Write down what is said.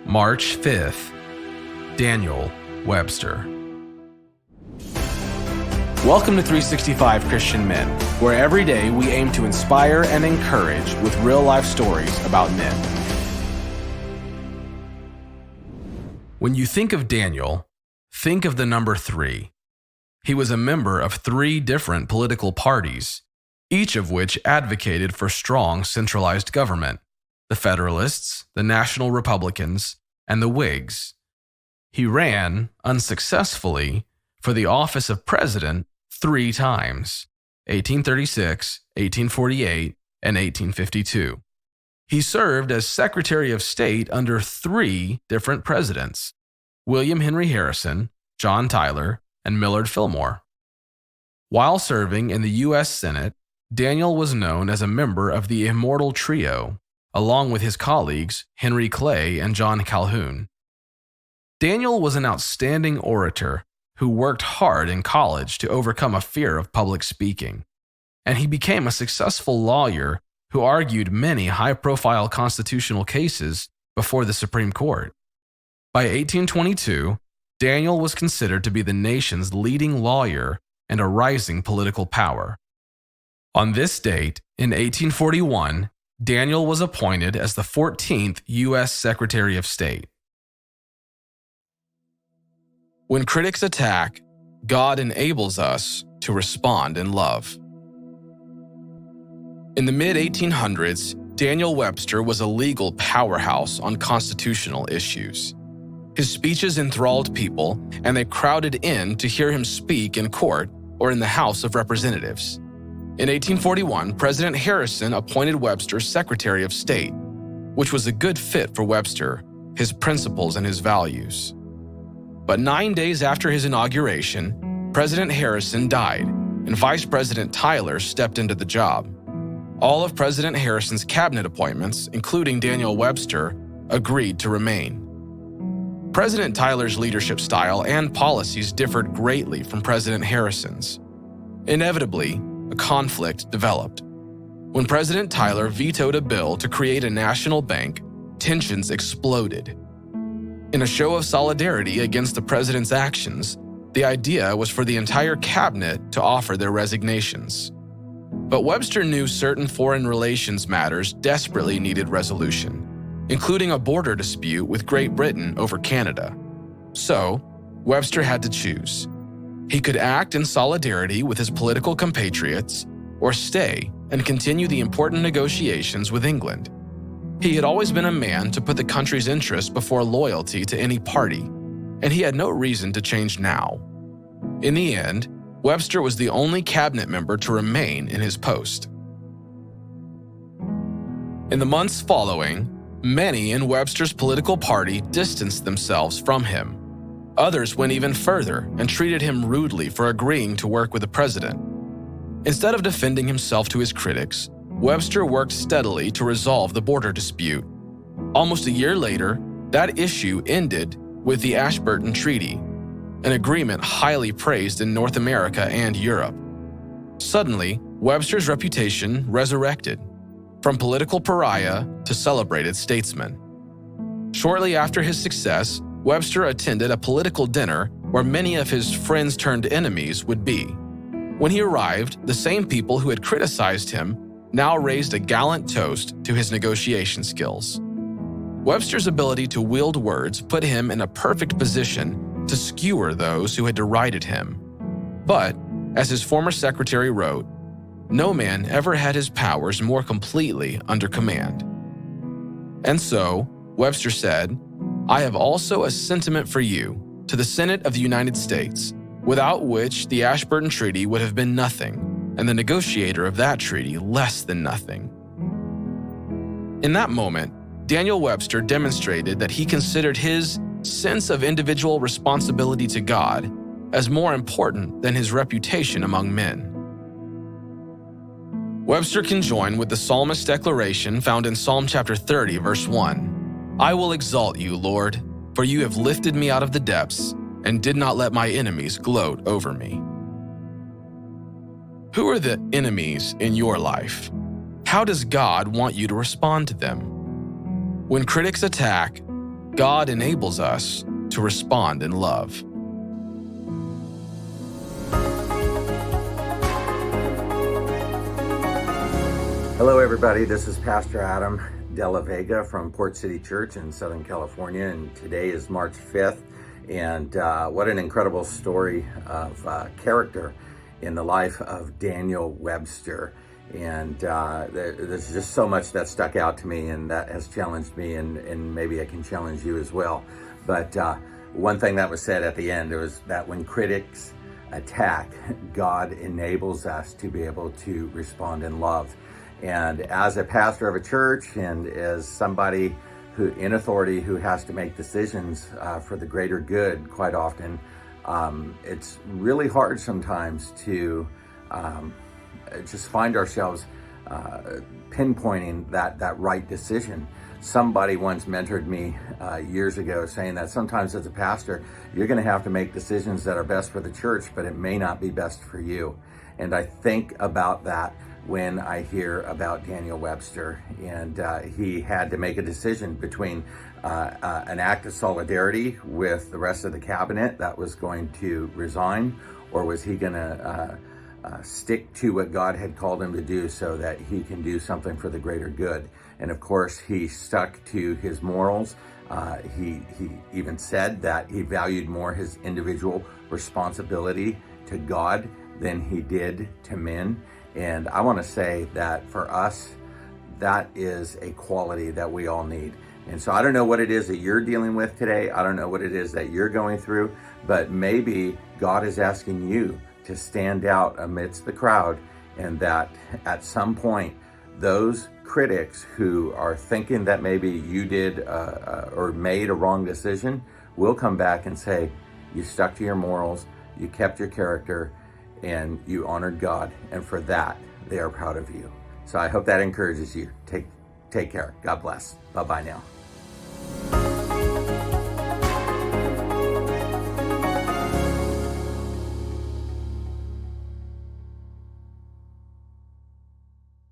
March 5th, Daniel Webster. Welcome to 365 Christian Men, where every day we aim to inspire and encourage with real-life stories about men. When you think of Daniel, think of the number 3. He was a member of 3 different political parties, each of which advocated for strong centralized government: the Federalists, the National Republicans, and the Whigs. He ran, unsuccessfully, for the office of president 3 times: 1836, 1848, and 1852. He served as Secretary of State under 3 different presidents: William Henry Harrison, John Tyler, and Millard Fillmore. While serving in the U.S. Senate, Daniel was known as a member of the Immortal Trio, along with his colleagues Henry Clay and John Calhoun. Daniel was an outstanding orator who worked hard in college to overcome a fear of public speaking, and he became a successful lawyer who argued many high-profile constitutional cases before the Supreme Court. By 1822, Daniel was considered to be the nation's leading lawyer and a rising political power. On this date, in 1841, Daniel was appointed as the 14th U.S. Secretary of State. When critics attack, God enables us to respond in love. In the mid-1800s, Daniel Webster was a legal powerhouse on constitutional issues. His speeches enthralled people, and they crowded in to hear him speak in court or in the House of Representatives. In 1841, President Harrison appointed Webster Secretary of State, which was a good fit for Webster, his principles, and his values. But 9 days after his inauguration, President Harrison died, and Vice President Tyler stepped into the job. All of President Harrison's cabinet appointments, including Daniel Webster, agreed to remain. President Tyler's leadership style and policies differed greatly from President Harrison's. Inevitably, a conflict developed. When President Tyler vetoed a bill to create a national bank, tensions exploded. In a show of solidarity against the president's actions, the idea was for the entire cabinet to offer their resignations. But Webster knew certain foreign relations matters desperately needed resolution, including a border dispute with Great Britain over Canada. So, Webster had to choose. He could act in solidarity with his political compatriots, or stay and continue the important negotiations with England. He had always been a man to put the country's interests before loyalty to any party, and he had no reason to change now. In the end, Webster was the only cabinet member to remain in his post. In the months following, many in Webster's political party distanced themselves from him. Others went even further and treated him rudely for agreeing to work with the president. Instead of defending himself to his critics, Webster worked steadily to resolve the border dispute. Almost a year later, that issue ended with the Ashburton Treaty, an agreement highly praised in North America and Europe. Suddenly, Webster's reputation resurrected, from political pariah to celebrated statesman. Shortly after his success, Webster attended a political dinner where many of his friends-turned-enemies would be. When he arrived, the same people who had criticized him now raised a gallant toast to his negotiation skills. Webster's ability to wield words put him in a perfect position to skewer those who had derided him. But, as his former secretary wrote, no man ever had his powers more completely under command. And so, Webster said, "I have also a sentiment for you, to the Senate of the United States, without which the Ashburton Treaty would have been nothing, and the negotiator of that treaty less than nothing." In that moment, Daniel Webster demonstrated that he considered his sense of individual responsibility to God as more important than his reputation among men. Webster can join with the psalmist's declaration found in Psalm chapter 30, verse 1. "I will exalt you, Lord, for you have lifted me out of the depths and did not let my enemies gloat over me." Who are the enemies in your life? How does God want you to respond to them? When critics attack, God enables us to respond in love. Hello, everybody. This is Pastor Adam Della Vega from Port City Church in Southern California, and today is March 5th. And what an incredible story of character in the life of Daniel Webster. And there's just so much that stuck out to me and that has challenged me, and maybe I can challenge you as well. But one thing that was said at the end was that when critics attack, God enables us to be able to respond in love. And as a pastor of a church and as somebody who in authority who has to make decisions for the greater good, quite often, it's really hard sometimes to just find ourselves pinpointing that right decision. Somebody once mentored me years ago, saying that sometimes as a pastor, you're going to have to make decisions that are best for the church, but it may not be best for you. And I think about that when I hear about Daniel Webster, and he had to make a decision between an act of solidarity with the rest of the cabinet that was going to resign, or was he going to stick to what God had called him to do so that he can do something for the greater good. And of course, he stuck to his morals. He even said that he valued more his individual responsibility to God than he did to men. And I want to say that for us, that is a quality that we all need. And so I don't know what it is that you're dealing with today. I don't know what it is that you're going through, but maybe God is asking you to stand out amidst the crowd, and that at some point, those critics who are thinking that maybe you did or made a wrong decision will come back and say, you stuck to your morals, you kept your character, and you honored God, and for that, they are proud of you. So I hope that encourages you. Take care. God bless. Bye-bye now.